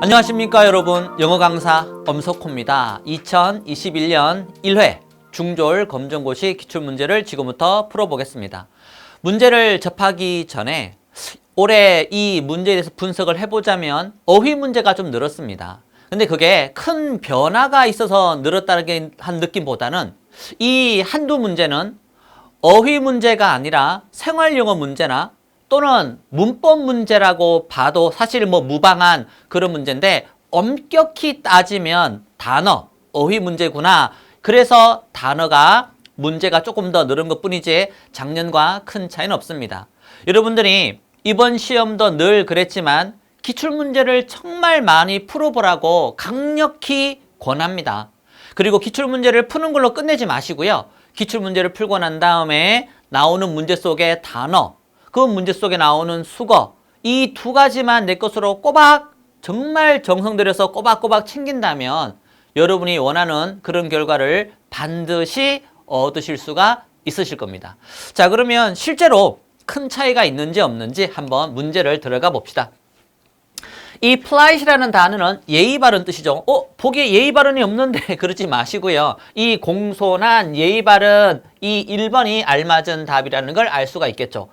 안녕하십니까 여러분, 영어 강사 엄석호입니다. 2021년 1회 중졸 검정고시 기출문제를 지금부터 풀어보겠습니다. 문제를 접하기 전에 올해 이 문제에 대해서 분석을 해보자면 어휘 문제가 좀 늘었습니다. 근데 그게 큰 변화가 있어서 늘었다는 한 느낌보다는 이 한두 문제는 어휘 문제가 아니라 생활영어 문제나 또는 문법 문제라고 봐도 사실 무방한 그런 문제인데 엄격히 따지면 단어, 어휘 문제구나. 그래서 단어가 문제가 조금 더 늘은 것 뿐이지 작년과 큰 차이는 없습니다. 여러분들이 이번 시험도 늘 그랬지만 기출문제를 정말 많이 풀어보라고 강력히 권합니다. 그리고 기출문제를 푸는 걸로 끝내지 마시고요. 기출문제를 풀고 난 다음에 나오는 문제 속의 단어, 그 문제 속에 나오는 수거, 이 두 가지만 내 것으로 꼬박 정말 정성 들여서 꼬박꼬박 챙긴다면 여러분이 원하는 그런 결과를 반드시 얻으실 수가 있으실 겁니다. 자, 그러면 실제로 큰 차이가 있는지 없는지 한번 문제를 들어가 봅시다. 이 polite이라는 단어는 예의 바른 뜻이죠. 보기에 예의 바른이 없는데 그러지 마시고요. 이 공손한 예의 바른 이 1번이 알맞은 답이라는 걸 알 수가 있겠죠.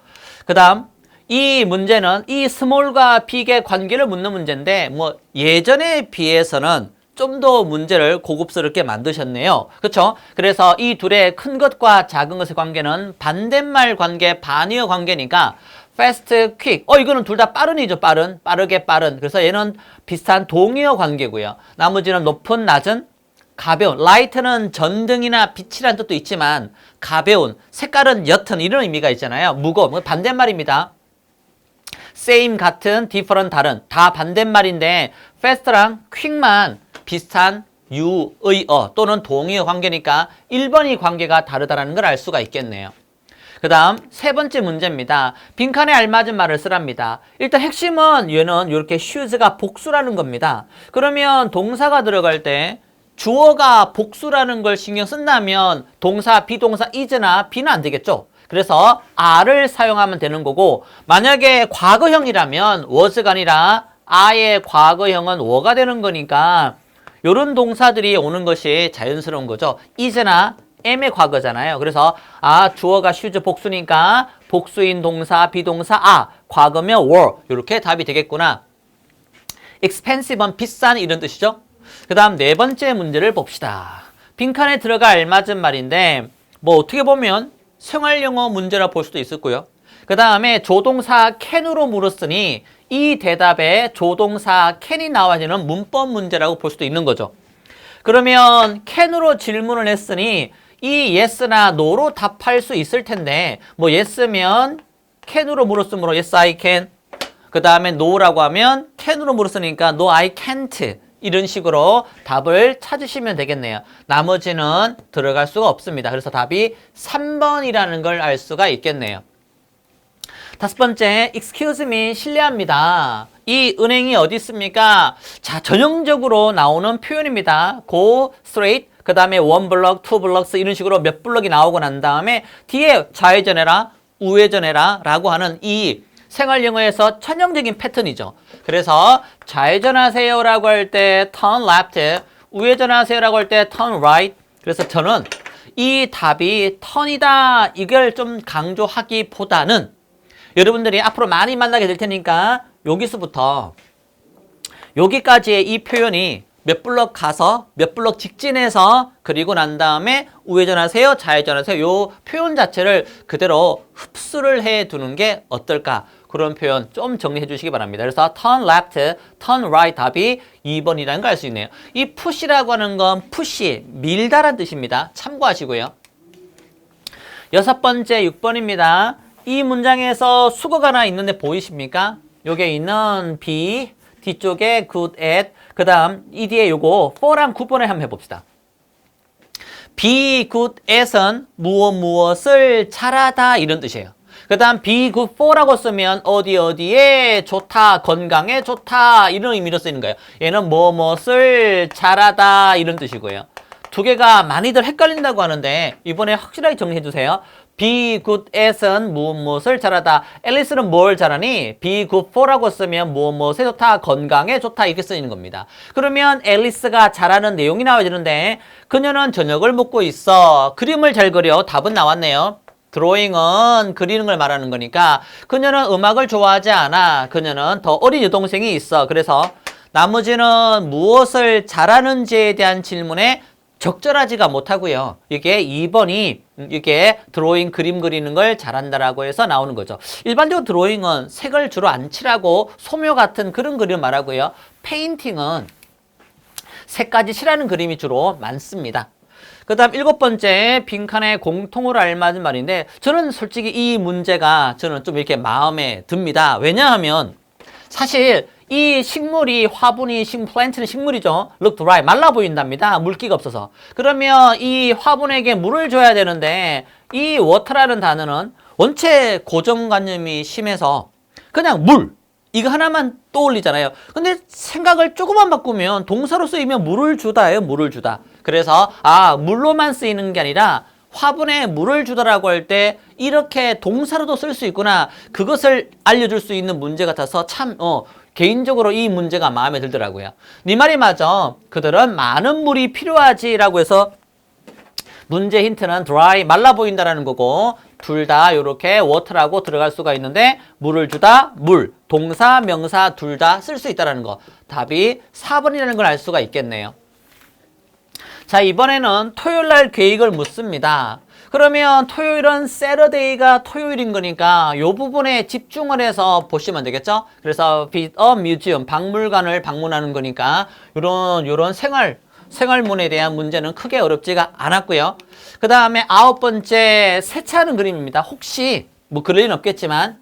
그 다음 이 문제는 이 small과 big의 관계를 묻는 문제인데 예전에 비해서는 좀 더 문제를 고급스럽게 만드셨네요. 그렇죠? 그래서 이 둘의 큰 것과 작은 것의 관계는 반대말 관계, 반의어 관계니까 fast, quick. 이거는 둘 다 빠른이죠. 빠르게 빠른. 그래서 얘는 비슷한 동의어 관계고요. 나머지는 높은, 낮은, 가벼운. light는 전등이나 빛이라는 뜻도 있지만 가벼운, 색깔은 옅은 이런 의미가 있잖아요. 무거운. 반대말입니다. same 같은, different 다른. 다 반대말인데 fast랑 quick만 비슷한 유의어 또는 동의어 관계니까 1번이 관계가 다르다는 걸 알 수가 있겠네요. 그 다음 세 번째 문제입니다. 빈칸에 알맞은 말을 쓰랍니다. 일단 핵심은 얘는 이렇게 choose가 복수라는 겁니다. 그러면 동사가 들어갈 때 주어가 복수라는 걸 신경 쓴다면 동사, 비동사 is나 be는 안 되겠죠. 그래서 are를 사용하면 되는 거고 만약에 과거형이라면 was가 아니라 a의 과거형은 were가 되는 거니까 이런 동사들이 오는 것이 자연스러운 거죠. is나 am의 과거잖아요. 그래서 주어가 shoes 복수니까 복수인 동사, 비동사 과거면 were 이렇게 답이 되겠구나. expensive는 비싼 이런 뜻이죠. 그 다음 네 번째 문제를 봅시다. 빈칸에 들어가 알맞은 말인데 어떻게 보면 생활영어 문제라 볼 수도 있었고요. 그 다음에 조동사 can으로 물었으니 이 대답에 조동사 can이 나와야 되는 문법 문제라고 볼 수도 있는 거죠. 그러면 can으로 질문을 했으니 이 yes나 no로 답할 수 있을 텐데 yes면 can으로 물었으므로 yes I can. 그 다음에 no라고 하면 can으로 물었으니까 no I can't. 이런 식으로 답을 찾으시면 되겠네요. 나머지는 들어갈 수가 없습니다. 그래서 답이 3번이라는 걸 알 수가 있겠네요. 다섯 번째, excuse me, 실례합니다. 이 은행이 어디 있습니까? 자, 전형적으로 나오는 표현입니다. go straight, 그 다음에 one block, two blocks 이런 식으로 몇 블럭이 나오고 난 다음에 뒤에 좌회전해라, 우회전해라 라고 하는 이 생활영어에서 천연적인 패턴이죠. 그래서 좌회전하세요 라고 할 때 turn left, 우회전하세요 라고 할 때 turn right. 그래서 저는 이 답이 turn이다 이걸 좀 강조하기보다는 여러분들이 앞으로 많이 만나게 될 테니까 여기서부터 여기까지의 이 표현이 몇 블럭 가서 몇 블럭 직진해서 그리고 난 다음에 우회전하세요, 좌회전하세요 요 표현 자체를 그대로 흡수를 해 두는 게 어떨까 그런 표현 좀 정리해 주시기 바랍니다. 그래서 turn left, turn right 답이 2번이라는 걸 알 수 있네요. 이 push라고 하는 건 push, 밀다란 뜻입니다. 참고하시고요. 여섯 번째 6번입니다. 이 문장에서 수거가 하나 있는데 보이십니까? 여기에 있는 be, 뒤쪽에 good at, 그 다음 이 뒤에 요거 for랑 9번에 한번 해봅시다. be good at은 무엇을 잘하다 이런 뜻이에요. 그 다음 be good for라고 쓰면 어디에 좋다, 건강에 좋다 이런 의미로 쓰이는 거예요. 얘는 무엇을 잘하다 이런 뜻이고요. 두 개가 많이들 헷갈린다고 하는데 이번에 확실하게 정리해 주세요. be good at은 무엇을 잘하다. 앨리스는 뭘 잘하니? be good for라고 쓰면 무엇에 좋다, 건강에 좋다 이렇게 쓰이는 겁니다. 그러면 앨리스가 잘하는 내용이 나와야 되는데 그녀는 저녁을 먹고 있어. 그림을 잘 그려. 답은 나왔네요. 드로잉은 그리는 걸 말하는 거니까 그녀는 음악을 좋아하지 않아. 그녀는 더 어린 여동생이 있어. 그래서 나머지는 무엇을 잘하는지에 대한 질문에 적절하지가 못하고요. 이게 2번이 이게 드로잉 그림 그리는 걸 잘한다라고 해서 나오는 거죠. 일반적으로 드로잉은 색을 주로 안 칠하고 소묘 같은 그런 그림을 말하고요. 페인팅은 색까지 칠하는 그림이 주로 많습니다. 그 다음 7번째 빈칸에 공통으로 알맞은 말인데 저는 솔직히 이 문제가 저는 좀 이렇게 마음에 듭니다. 왜냐하면 사실 이 식물이 화분이 플랜트는 식물이죠. look dry 말라 보인답니다. 물기가 없어서. 그러면 이 화분에게 물을 줘야 되는데 이 water라는 단어는 원체 고정관념이 심해서 그냥 물 이거 하나만 떠올리잖아요. 근데 생각을 조금만 바꾸면 동사로 쓰이면 물을 주다예요. 물을 주다. 그래서 물로만 쓰이는 게 아니라 화분에 물을 주다라고 할 때 이렇게 동사로도 쓸 수 있구나. 그것을 알려줄 수 있는 문제 같아서 참 개인적으로 이 문제가 마음에 들더라고요. 네 말이 맞아. 그들은 많은 물이 필요하지라고 해서 문제 힌트는 dry 말라 보인다라는 거고 둘 다 이렇게 water라고 들어갈 수가 있는데 물을 주다 물 동사 명사 둘 다 쓸 수 있다라는 거. 답이 4번이라는 걸 알 수가 있겠네요. 자, 이번에는 토요일 날 계획을 묻습니다. 그러면 토요일은 Saturday가 토요일인 거니까 이 부분에 집중을 해서 보시면 되겠죠? 그래서 visit a museum, 박물관을 방문하는 거니까 요런 생활문에 대한 문제는 크게 어렵지가 않았고요. 그 다음에 9번째 세차하는 그림입니다. 혹시 뭐 그럴 리는 없겠지만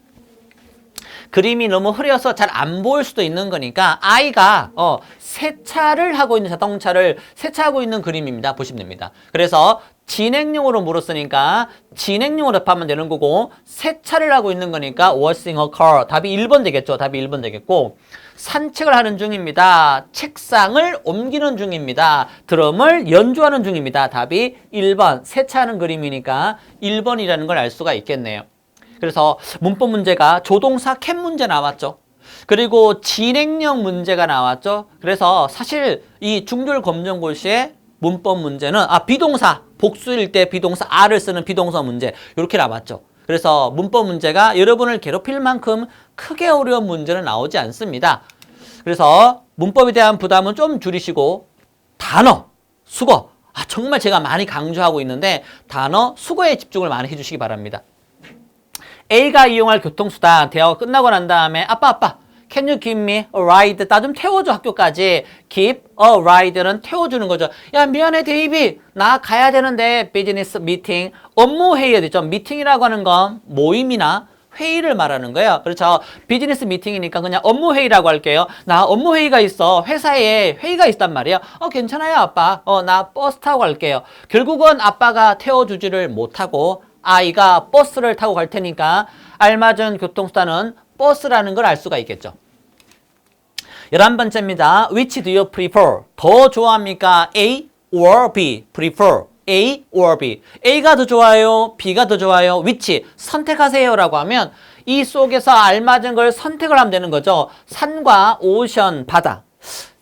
그림이 너무 흐려서 잘 안 보일 수도 있는 거니까 아이가 세차를 하고 있는 자동차를 세차하고 있는 그림입니다. 보시면 됩니다. 그래서 진행용으로 물었으니까 진행용으로 답하면 되는 거고 세차를 하고 있는 거니까 washing a car 답이 1번 되겠죠. 답이 1번 되겠고 산책을 하는 중입니다. 책상을 옮기는 중입니다. 드럼을 연주하는 중입니다. 답이 1번 세차하는 그림이니까 1번이라는 걸 알 수가 있겠네요. 그래서 문법 문제가 조동사 can 문제 나왔죠. 그리고 진행형 문제가 나왔죠. 그래서 사실 이 중졸 검정고시의 문법 문제는 비동사 복수일 때 비동사 R을 쓰는 비동사 문제 이렇게 나왔죠. 그래서 문법 문제가 여러분을 괴롭힐 만큼 크게 어려운 문제는 나오지 않습니다. 그래서 문법에 대한 부담은 좀 줄이시고 단어, 수거 정말 제가 많이 강조하고 있는데 단어, 수거에 집중을 많이 해주시기 바랍니다. A가 이용할 교통수단 대화가 끝나고 난 다음에 아빠 Can you give me a ride? 나 좀 태워줘 학교까지. Give a ride는 태워주는 거죠. 야 미안해 데이비 나 가야 되는데 비즈니스 미팅 업무 회의가 되죠. 미팅이라고 하는 건 모임이나 회의를 말하는 거예요. 그렇죠. 비즈니스 미팅이니까 그냥 업무 회의라고 할게요. 나 업무 회의가 있어. 회사에 회의가 있단 말이에요. 괜찮아요 아빠. 나 버스 타고 갈게요. 결국은 아빠가 태워주지를 못하고 아이가 버스를 타고 갈 테니까 알맞은 교통수단은 버스라는 걸 알 수가 있겠죠. 11번째입니다. Which do you prefer? 더 좋아합니까? A or B? Prefer. A or B. A가 더 좋아요? B가 더 좋아요? Which? 선택하세요 라고 하면 이 속에서 알맞은 걸 선택을 하면 되는 거죠. 산과 오션, 바다.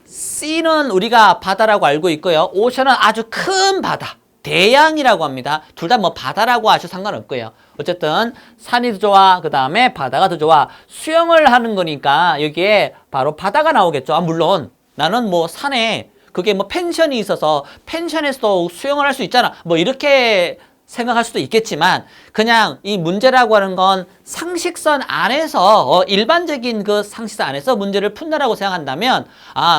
C는 우리가 바다라고 알고 있고요. 오션은 아주 큰 바다. 대양이라고 합니다. 둘 다 뭐 바다라고 하셔도 상관없고요. 어쨌든 산이 더 좋아. 그 다음에 바다가 더 좋아. 수영을 하는 거니까 여기에 바로 바다가 나오겠죠. 물론 나는 뭐 산에 그게 뭐 펜션이 있어서 펜션에서도 수영을 할 수 있잖아. 뭐 이렇게 생각할 수도 있겠지만 그냥 이 문제라고 하는 건 상식선 안에서 일반적인 그 상식선 안에서 문제를 푼다라고 생각한다면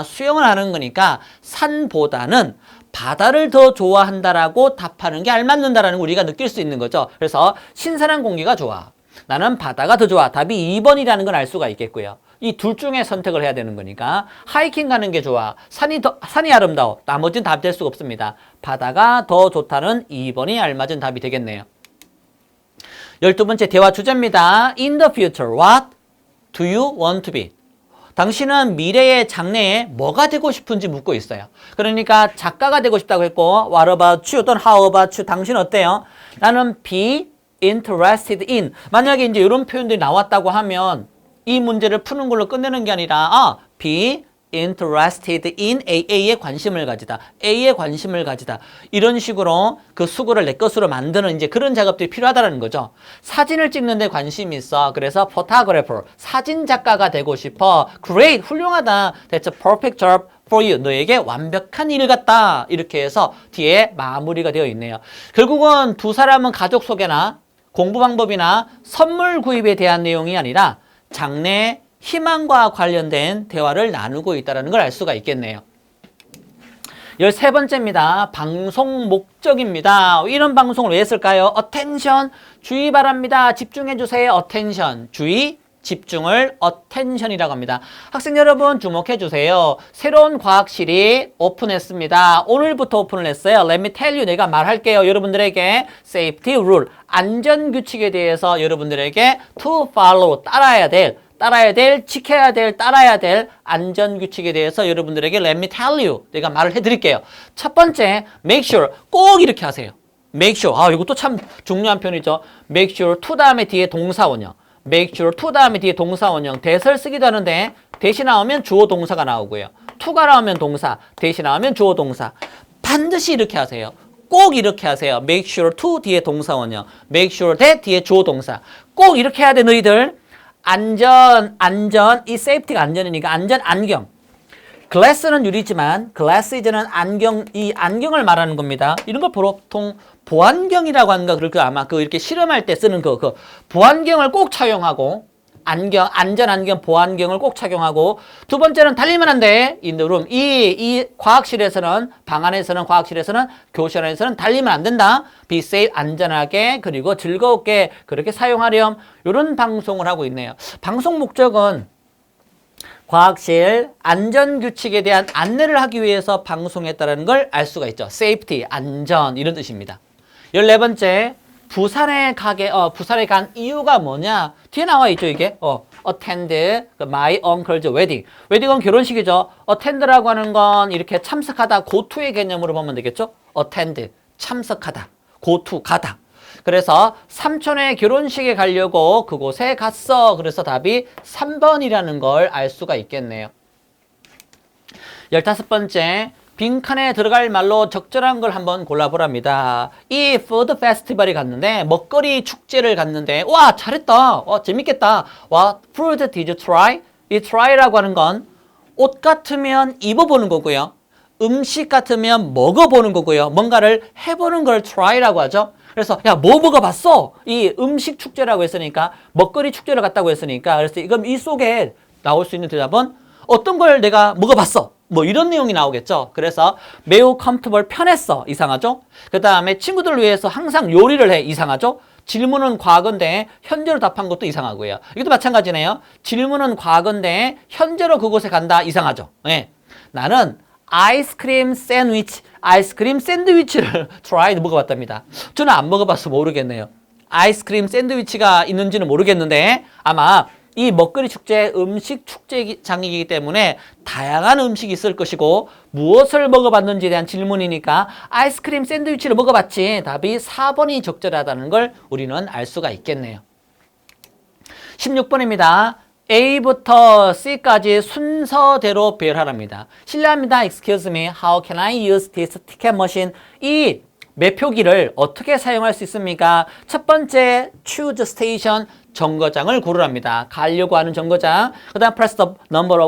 수영을 하는 거니까 산보다는 바다를 더 좋아한다라고 답하는 게 알맞는다라는 걸 우리가 느낄 수 있는 거죠. 그래서 신선한 공기가 좋아. 나는 바다가 더 좋아. 답이 2번이라는 걸 알 수가 있겠고요. 이 둘 중에 선택을 해야 되는 거니까 하이킹 가는 게 좋아. 산이 아름다워. 나머지는 답이 될 수가 없습니다. 바다가 더 좋다는 2번이 알맞은 답이 되겠네요. 12번째 대화 주제입니다. In the future, what do you want to be? 당신은 미래의 장래에 뭐가 되고 싶은지 묻고 있어요. 그러니까 작가가 되고 싶다고 했고 What about you? 또는 How about you? 당신 어때요? 나는 be interested in. 만약에 이제 이런 표현들이 나왔다고 하면 이 문제를 푸는 걸로 끝내는 게 아니라 be interested in A에 관심을 가지다. A에 관심을 가지다. 이런 식으로 그 수구를 내 것으로 만드는 이제 그런 작업들이 필요하다는 거죠. 사진을 찍는 데 관심이 있어. 그래서 photographer, 사진 작가가 되고 싶어. Great, 훌륭하다. That's a perfect job for you. 너에게 완벽한 일 같다. 이렇게 해서 뒤에 마무리가 되어 있네요. 결국은 두 사람은 가족 소개나 공부 방법이나 선물 구입에 대한 내용이 아니라 장래 희망과 관련된 대화를 나누고 있다는 걸 알 수가 있겠네요. 13번째입니다. 방송 목적입니다. 이런 방송을 왜 했을까요? attention, 주의 바랍니다. 집중해 주세요. attention, 주의, 집중을 attention이라고 합니다. 학생 여러분 주목해 주세요. 새로운 과학실이 오픈했습니다. 오늘부터 오픈을 했어요. Let me tell you, 내가 말할게요. 여러분들에게 safety rule, 안전규칙에 대해서 여러분들에게 to follow, 따라야 될, 지켜야 될, 따라야 될 안전규칙에 대해서 여러분들에게 let me tell you, 내가 말을 해드릴게요. 첫 번째, make sure, 꼭 이렇게 하세요. make sure, 이것도 참 중요한 표현이죠. make sure to 다음에 뒤에 동사원형, make sure to 다음에 뒤에 동사원형, 대설 쓰기도 하는데 대시 나오면 주어 동사가 나오고요. to가 나오면 동사, 대시 나오면 주어 동사. 반드시 이렇게 하세요. 꼭 이렇게 하세요. make sure to 뒤에 동사원형, make sure that 뒤에 주어 동사. 꼭 이렇게 해야 돼, 너희들. 안전, 이 세이프티가 안전이니까 안전, 안경. 글래스는 유리지만 글래시즈는 안경, 이 안경을 말하는 겁니다. 이런 걸 보통 보안경이라고 하는가 그럴 아마 이렇게 실험할 때 쓰는 그 보안경을 꼭 착용하고 안경, 안전 안경, 보안경을 꼭 착용하고 두 번째는 달리면 안 돼. in the room. 이 과학실에서는, 방 안에서는, 과학실에서는, 교실 안에서는 달리면 안 된다. be safe, 안전하게, 그리고 즐겁게 그렇게 사용하렴. 이런 방송을 하고 있네요. 방송 목적은 과학실 안전규칙에 대한 안내를 하기 위해서 방송했다는 걸 알 수가 있죠. safety, 안전, 이런 뜻입니다. 14번째. 부산에 간 이유가 뭐냐? 뒤에 나와 있죠, 이게. attend my uncle's wedding. 웨딩은 결혼식이죠. attend라고 하는 건 이렇게 참석하다, go to의 개념으로 보면 되겠죠? attend, 참석하다, go to, 가다. 그래서 삼촌의 결혼식에 가려고 그곳에 갔어. 그래서 답이 3번이라는 걸 알 수가 있겠네요. 15번째. 빈칸에 들어갈 말로 적절한 걸 한번 골라보랍니다. 이 푸드 페스티벌이 갔는데, 먹거리 축제를 갔는데, 와, 잘했다. 와, 재밌겠다. 와, food did you try? 이 try라고 하는 건 옷 같으면 입어보는 거고요. 음식 같으면 먹어보는 거고요. 뭔가를 해보는 걸 try라고 하죠. 그래서 야, 뭐 먹어봤어? 이 음식 축제라고 했으니까, 먹거리 축제를 갔다고 했으니까, 그래서 그럼 이 속에 나올 수 있는 대답은 어떤 걸 내가 먹어봤어? 뭐 이런 내용이 나오겠죠. 그래서 매우 comfortable, 편했어. 이상하죠? 그 다음에 친구들을 위해서 항상 요리를 해. 이상하죠? 질문은 과거인데 현재로 답한 것도 이상하고요. 이것도 마찬가지네요. 질문은 과거인데 현재로 그곳에 간다. 이상하죠? 네. 나는 아이스크림 샌드위치를 try도 먹어봤답니다. 저는 안 먹어봐서 모르겠네요. 아이스크림 샌드위치가 있는지는 모르겠는데 아마 이 먹거리 축제 음식 축제장이기 때문에 다양한 음식이 있을 것이고 무엇을 먹어봤는지에 대한 질문이니까 아이스크림 샌드위치를 먹어봤지. 답이 4번이 적절하다는 걸 우리는 알 수가 있겠네요. 16번입니다. A부터 C까지 순서대로 배열하랍니다. 실례합니다. Excuse me. How can I use this ticket machine? 이 매표기를 어떻게 사용할 수 있습니까? 첫 번째, choose station, 정거장을 고르랍니다. 가려고 하는 정거장. 그 다음 press the number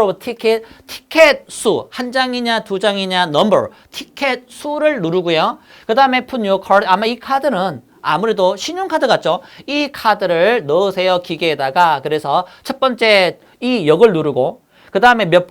of ticket, 티켓 수, 한 장이냐 두 장이냐 number, 티켓 수를 누르고요. 그 다음에 put your card, 아마 이 카드는 아무래도 신용카드 같죠? 이 카드를 넣으세요, 기계에다가. 그래서 첫 번째 이 역을 누르고 그 다음에 몇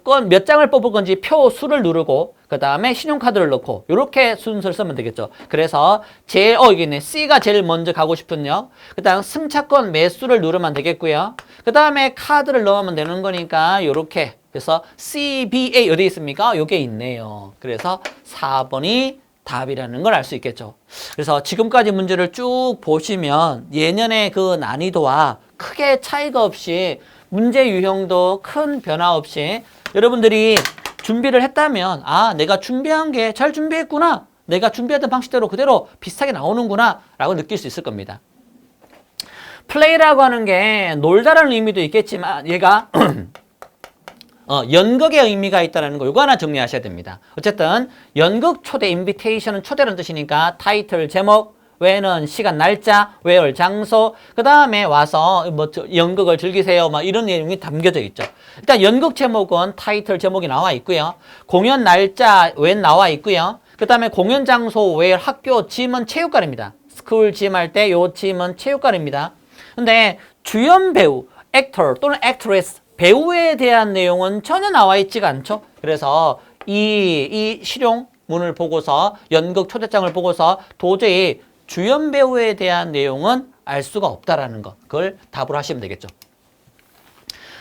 장을 뽑을 건지 표 수를 누르고 그 다음에 신용카드를 넣고 이렇게 순서를 쓰면 되겠죠. 그래서 제일 여기 있네. C가 제일 먼저 가고 싶은 역. 그 다음 승차권 매수를 누르면 되겠고요. 그 다음에 카드를 넣으면 되는 거니까 이렇게. 그래서 CBA 어디 있습니까? 요게 있네요. 그래서 4번이 답이라는 걸 알 수 있겠죠. 그래서 지금까지 문제를 쭉 보시면 예년의 그 난이도와 크게 차이가 없이 문제 유형도 큰 변화 없이 여러분들이 준비를 했다면 아, 내가 준비한 게 잘 준비했구나. 내가 준비했던 방식대로 그대로 비슷하게 나오는구나 라고 느낄 수 있을 겁니다. 플레이라고 하는 게 놀다라는 의미도 있겠지만 얘가 연극의 의미가 있다는 거 이거 하나 정리하셔야 됩니다. 어쨌든 연극 초대, 인비테이션은 초대라는 뜻이니까 타이틀, 제목, when은 시간, 날짜, where, 장소, 그 다음에 와서 뭐 연극을 즐기세요. 막 이런 내용이 담겨져 있죠. 일단 연극 제목은 타이틀 제목이 나와 있고요. 공연 날짜, when 나와 있고요. 그 다음에 공연 장소, where, 학교, gym은 체육관입니다. 스쿨 gym 할 때 요 gym은 체육관입니다. 근데 주연 배우, actor 또는 actress, 배우에 대한 내용은 전혀 나와 있지가 않죠. 그래서 이 실용문을 보고서 연극 초대장을 보고서 도저히 주연 배우에 대한 내용은 알 수가 없다라는 거. 그걸 답으로 하시면 되겠죠.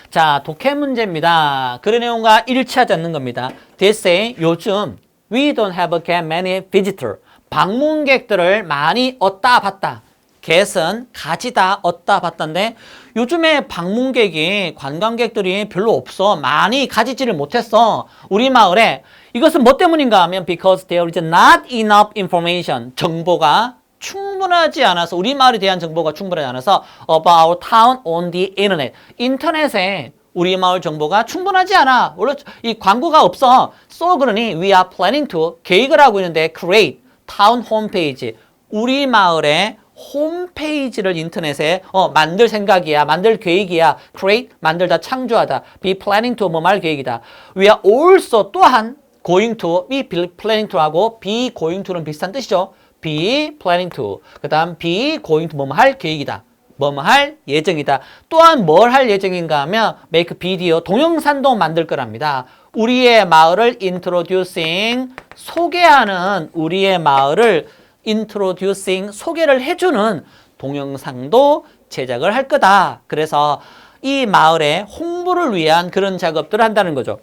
자, 독해 문제입니다. 그런 내용과 일치하지 않는 겁니다. They say 요즘 we don't have get many visitor. 방문객들을 많이 얻다 봤다. get은 가지다, 얻다 봤다인데 요즘에 방문객이 관광객들이 별로 없어. 많이 가지지를 못했어. 우리 마을에. 이것은 뭐 때문인가 하면 because there is not enough information. 정보가 충분하지 않아서 우리 마을에 대한 정보가 충분하지 않아서 about our town on the internet. 인터넷에 우리 마을 정보가 충분하지 않아. 원래 이 광고가 없어. So 그러니 we are planning to 계획을 하고 있는데 create town 홈페이지. 우리 마을의 홈페이지를 인터넷에 만들 생각이야. 만들 계획이야. create 만들다 창조하다. be planning to 뭐 말 계획이다. we are also 또한 going to be planning to 하고 be going to는 비슷한 뜻이죠. be planning to. 그 다음 be going to 뭐뭐 할 계획이다. 뭐뭐 할 예정이다. 또한 뭘 할 예정인가 하면 make video 동영상도 만들 거랍니다. 우리의 마을을 introducing 소개하는 우리의 마을을 introducing 소개를 해주는 동영상도 제작을 할 거다. 그래서 이 마을의 홍보를 위한 그런 작업들을 한다는 거죠.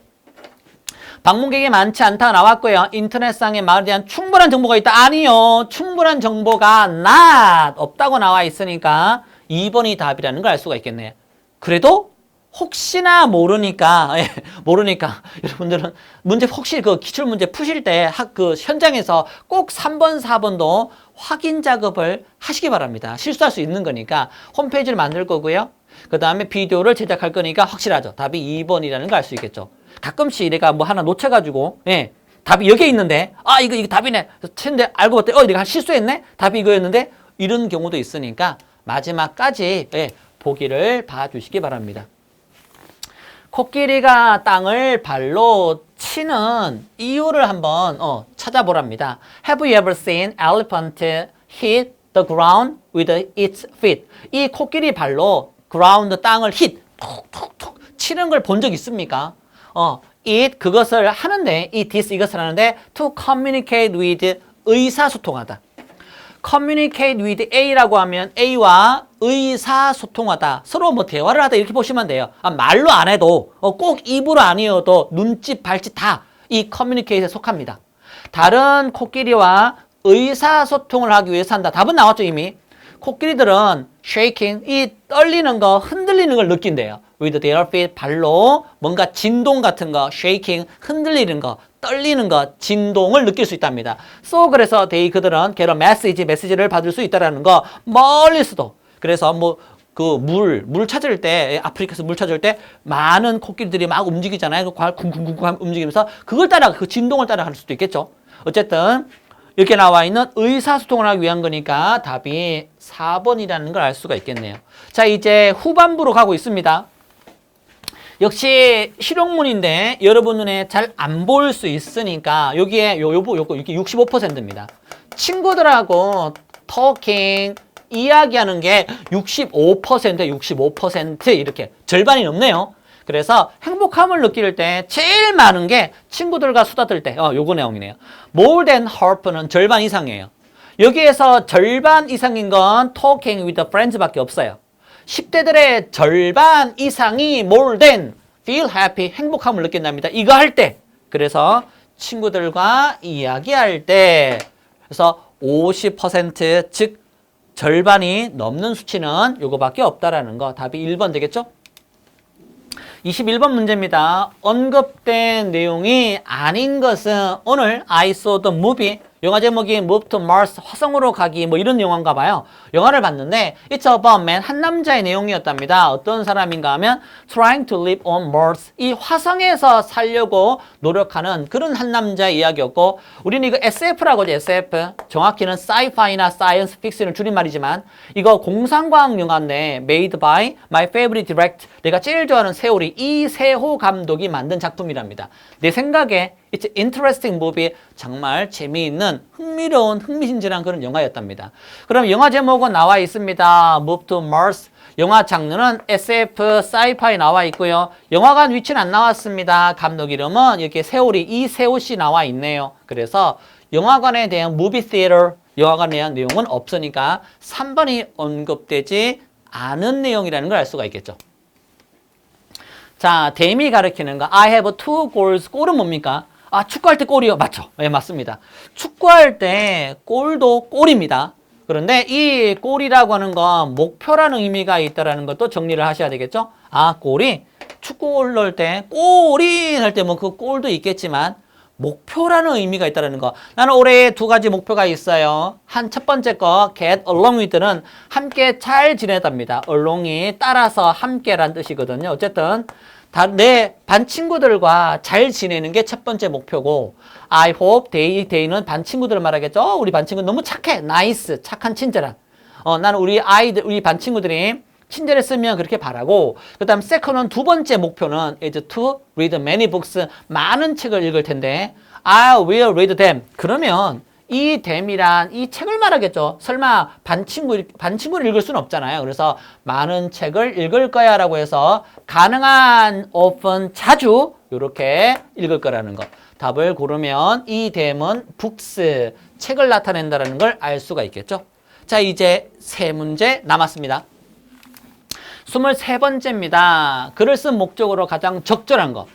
방문객이 많지 않다 나왔고요. 인터넷상의 마을에 대한 충분한 정보가 있다. 아니요. 충분한 정보가 not 없다고 나와 있으니까 2번이 답이라는 걸 알 수가 있겠네요. 그래도 혹시나 모르니까 여러분들은 문제 혹시 그 기출문제 푸실 때 그 현장에서 꼭 3번, 4번도 확인 작업을 하시기 바랍니다. 실수할 수 있는 거니까 홈페이지를 만들 거고요. 그 다음에 비디오를 제작할 거니까 확실하죠. 답이 2번이라는 걸 알 수 있겠죠. 가끔씩 내가 뭐 하나 놓쳐가지고 답이 여기에 있는데 이거 답이네. 근데 알고 봤더니 내가 실수했네. 답이 이거였는데 이런 경우도 있으니까 마지막까지 보기를 봐주시기 바랍니다. 코끼리가 땅을 발로 치는 이유를 한번 찾아보랍니다. Have you ever seen elephant hit the ground with its feet? 이 코끼리 발로 ground 땅을 hit 톡톡톡 치는 걸 본 적 있습니까? it 그것을 하는데 이것을 하는데 to communicate with 의사소통하다. communicate with A라고 하면 A와 의사소통하다. 서로 뭐 대화를 하다 이렇게 보시면 돼요. 말로 안 해도 꼭 입으로 아니어도 눈짓, 발짓 다 이 communicate에 속합니다. 다른 코끼리와 의사소통을 하기 위해서 한다. 답은 나왔죠 이미. 코끼리들은 shaking, 이 떨리는 거, 흔들리는 걸 느낀대요. with their feet, 발로 뭔가 진동 같은 거, shaking, 흔들리는 거, 떨리는 거, 진동을 느낄 수 있답니다. So 그래서 그들은 get a message, 메시지를 받을 수 있다라는 거 멀리서도. 그래서 뭐 그 물 찾을 때 아프리카에서 물 찾을 때 많은 코끼리들이 막 움직이잖아요. 쿵쿵쿵쿵 움직이면서 그걸 따라 그 진동을 따라갈 수도 있겠죠. 어쨌든 이렇게 나와 있는 의사소통을 하기 위한 거니까 답이 4번이라는 걸 알 수가 있겠네요. 자, 이제 후반부로 가고 있습니다. 역시 실용문인데 여러분 눈에 잘 안 보일 수 있으니까 여기에 이게 65%입니다. 친구들하고 talking 이야기하는 게 65% 이렇게 절반이 넘네요. 그래서 행복함을 느낄 때 제일 많은 게 친구들과 수다 떨 때 요거 내용이네요. More than half는 절반 이상이에요. 여기에서 절반 이상인 건 talking with friends 밖에 없어요. 10대들의 절반 이상이 more than feel happy 행복함을 느낀답니다. 이거 할 때. 그래서 친구들과 이야기할 때. 그래서 50% 즉 절반이 넘는 수치는 요거밖에 없다라는 거. 답이 1번 되겠죠? 21번 문제입니다. 언급된 내용이 아닌 것은 오늘 I saw the movie 영화 제목이 Move to Mars, 화성으로 가기 뭐 이런 영화인가 봐요. 영화를 봤는데 It's about man, 한 남자의 내용이었답니다. 어떤 사람인가 하면 Trying to live on Mars, 이 화성에서 살려고 노력하는 그런 한 남자의 이야기였고, 우리는 이거 SF라고 하죠. SF. 정확히는 Sci-Fi나 Science Fiction을 줄임말이지만 이거 공상과학 영화인데 Made by my favorite director, 내가 제일 좋아하는 세월이 이세호 감독이 만든 작품이랍니다. 내 생각에 It's interesting movie, 정말 재미있는 흥미로운 흥미진진한 그런 영화였답니다. 그럼 영화 제목은 나와 있습니다. Move to Mars. 영화 장르는 SF, Sci-Fi 나와 있고요. 영화관 위치는 안 나왔습니다. 감독 이름은 이렇게 세월이 이세호 씨 나와 있네요. 그래서 영화관에 대한 movie theater, 영화관에 대한 내용은 없으니까 3번이 언급되지 않은 내용이라는 걸 알 수가 있겠죠. 자, 댐이 가리키는 거. I have two goals. 골은 뭡니까? 아, 축구할 때 골이요. 맞죠? 네, 맞습니다. 축구할 때 골도 골입니다. 그런데 이 골이라고 하는 건 목표라는 의미가 있다는 것도 정리를 하셔야 되겠죠? 아, 골이 축구를 넣을 때 골이 할 때 뭐 그 골도 있겠지만 목표라는 의미가 있다는 거. 나는 올해 두 가지 목표가 있어요. 첫 번째 거 get along with는 함께 잘 지내답니다. along이 따라서 함께란 뜻이거든요. 어쨌든 내 반 친구들과 잘 지내는 게 첫 번째 목표고, I hope they는 반 친구들을 말하겠죠. 우리 반 친구 너무 착해, nice, 착한 친절한. 나는 우리 반 친구들이 친절했으면 그렇게 바라고, 그 다음 second은 두 번째 목표는 is to read many books, 많은 책을 읽을 텐데 I will read them. 그러면 이 them이란 이 책을 말하겠죠. 설마 반 친구를 읽을 수는 없잖아요. 그래서 많은 책을 읽을 거야 라고 해서 가능한 often, 자주 이렇게 읽을 거라는 거. 답을 고르면 이 them은 books, 책을 나타낸다는 걸 알 수가 있겠죠. 자, 이제 세 문제 남았습니다. 23번째입니다. 글을 쓴 목적으로 가장 적절한 거.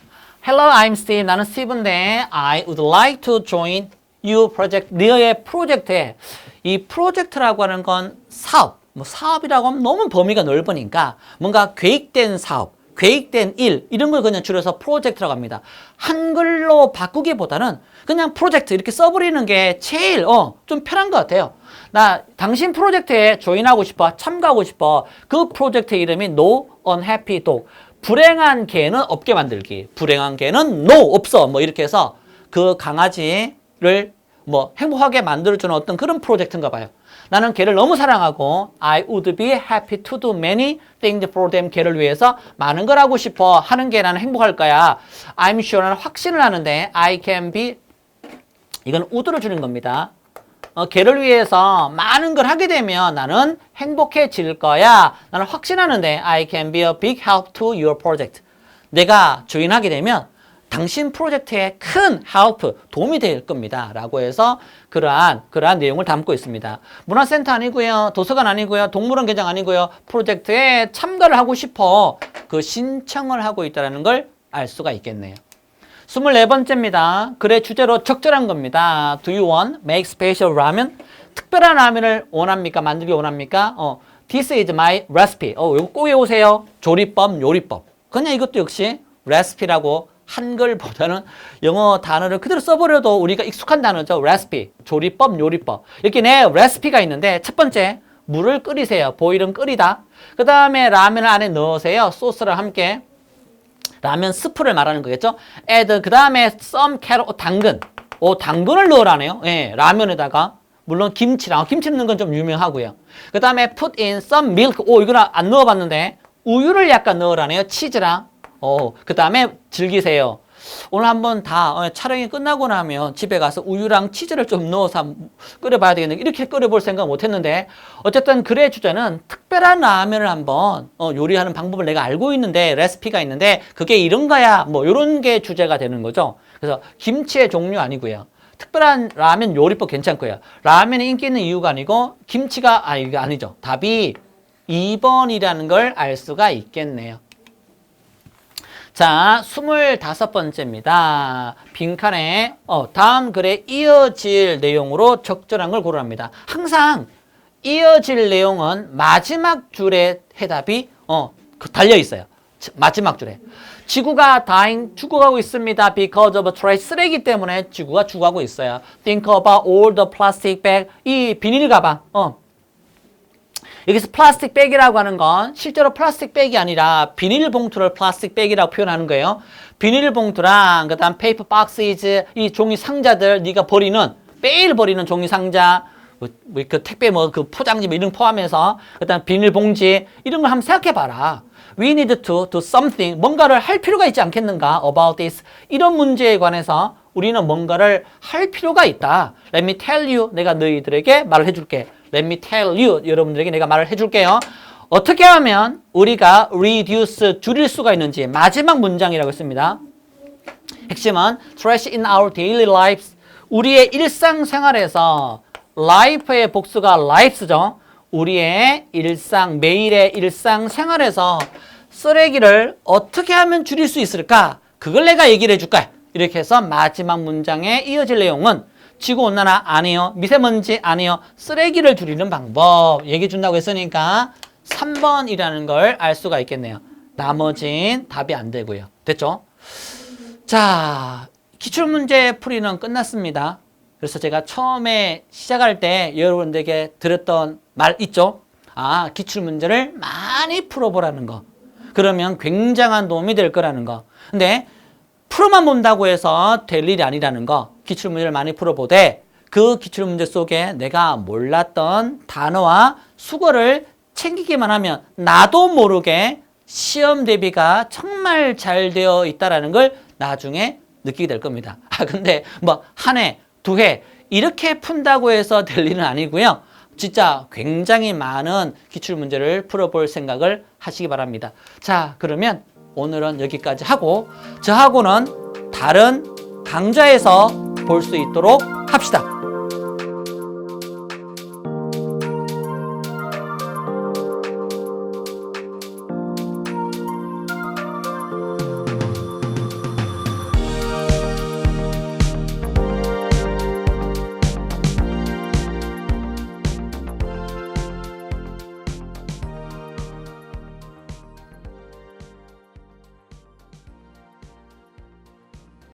Hello, I'm Steve. 나는 스티브인데 I would like to join your project. 너의 프로젝트에, 이 프로젝트라고 하는 건 사업, 뭐 사업이라고 하면 너무 범위가 넓으니까 뭔가 계획된 사업, 계획된 일, 이런 걸 그냥 줄여서 프로젝트라고 합니다. 한글로 바꾸기보다는 그냥 프로젝트 이렇게 써버리는 게 제일 좀 편한 것 같아요. 나 당신 프로젝트에 조인하고 싶어, 참가하고 싶어. 그 프로젝트 이름이 No Unhappy Dog. 불행한 개는 없게 만들기. 불행한 개는 no, 없어. 뭐 이렇게 해서 그 강아지를 뭐 행복하게 만들어주는 어떤 그런 프로젝트인가 봐요. 나는 개를 너무 사랑하고 I would be happy to do many things for them. 개를 위해서 많은 걸 하고 싶어 하는 게 나는 행복할 거야. I'm sure, 나는 확신을 하는데 I can be, 이건 would를 주는 겁니다. 개를 위해서 많은 걸 하게 되면 나는 행복해질 거야. 나는 확신하는데 I can be a big help to your project. 내가 조인하게 되면 당신 프로젝트에 큰 help, 도움이 될 겁니다. 라고 해서 그러한 내용을 담고 있습니다. 문화센터 아니고요. 도서관 아니고요. 동물원 개장 아니고요. 프로젝트에 참가를 하고 싶어. 그 신청을 하고 있다는 걸 알 수가 있겠네요. 24번째입니다. 글의 주제로 적절한 겁니다. Do you want make special ramen? 특별한 라면을 원합니까? 만들기 원합니까? This is my recipe. 이거 꼭 외우세요. 조리법, 요리법. 그냥 이것도 역시 레시피라고 한글보다는 영어 단어를 그대로 써버려도 우리가 익숙한 단어죠. 레시피, 조리법, 요리법. 이렇게 내 레시피가 있는데 첫 번째, 물을 끓이세요. 보일은 끓이다. 그 다음에 라면을 안에 넣으세요. 소스랑 함께. 라면 스프를 말하는 거겠죠. add, 그 다음에 some carrot, 당근. 당근을 넣으라네요. 예, 라면에다가. 물론 김치랑, 김치 넣는 건 좀 유명하고요. 그 다음에 put in some milk. 이거는 안 넣어봤는데 우유를 약간 넣으라네요. 치즈랑. 그 다음에 즐기세요. 오늘 한번 다 촬영이 끝나고 나면 집에 가서 우유랑 치즈를 좀 넣어서 끓여봐야 되겠는데 이렇게 끓여볼 생각 못했는데 어쨌든 글의 주제는 특별한 라면을 한번 요리하는 방법을 내가 알고 있는데 레시피가 있는데 그게 이런 거야 뭐 이런 게 주제가 되는 거죠. 그래서 김치의 종류 아니고요. 특별한 라면 요리법 괜찮고요. 라면이 인기 있는 이유가 아니고 김치가 이게 아니죠. 답이 2번이라는 걸 알 수가 있겠네요. 자, 25번째입니다. 빈칸에 다음 글에 이어질 내용으로 적절한 걸 고르랍니다. 항상 이어질 내용은 마지막 줄에 해답이 달려 있어요. 마지막 줄에. 지구가 dying, 죽어가고 있습니다. Because of trash, 쓰레기 때문에 지구가 죽어가고 있어요. Think about all the plastic bag, 이 비닐 가방. 여기서 플라스틱 백이라고 하는 건 실제로 플라스틱 백이 아니라 비닐봉투를 플라스틱 백이라고 표현하는 거예요. 비닐봉투랑 그다음 페이퍼 박스이즈, 이 종이 상자들 네가 버리는 매일 버리는 종이 상자, 그 택배 그 포장지 이런 거 포함해서 그다음 비닐봉지 이런 걸 한번 생각해 봐라. We need to do something, 뭔가를 할 필요가 있지 않겠는가? About this, 이런 문제에 관해서 우리는 뭔가를 할 필요가 있다. Let me tell you, 내가 너희들에게 말을 해줄게. Let me tell you, 여러분들에게 내가 말을 해줄게요. 어떻게 하면 우리가 reduce, 줄일 수가 있는지 마지막 문장이라고 했습니다. 핵심은 trash in our daily lives, 우리의 일상생활에서 life의 복수가 lives죠. 우리의 일상, 매일의 일상생활에서 쓰레기를 어떻게 하면 줄일 수 있을까? 그걸 내가 얘기를 해줄 거야. 이렇게 해서 마지막 문장에 이어질 내용은 지구온난화 아니요, 미세먼지 아니요, 쓰레기를 줄이는 방법 얘기해 준다고 했으니까 3번이라는 걸 알 수가 있겠네요. 나머진 답이 안 되고요. 됐죠? 자, 기출문제 풀이는 끝났습니다. 그래서 제가 처음에 시작할 때 여러분들에게 드렸던 말 있죠? 아, 기출문제를 많이 풀어보라는 거. 그러면 굉장한 도움이 될 거라는 거. 근데 풀어만 본다고 해서 될 일이 아니라는 거. 기출문제를 많이 풀어보되 그 기출문제 속에 내가 몰랐던 단어와 수거를 챙기기만 하면 나도 모르게 시험 대비가 정말 잘 되어 있다는 걸 나중에 느끼게 될 겁니다. 아, 근데 뭐 한 해, 두 해 이렇게 푼다고 해서 될 일은 아니고요. 진짜 굉장히 많은 기출문제를 풀어볼 생각을 하시기 바랍니다. 자, 그러면 오늘은 여기까지 하고 저하고는 다른 강좌에서 볼 수 있도록 합시다.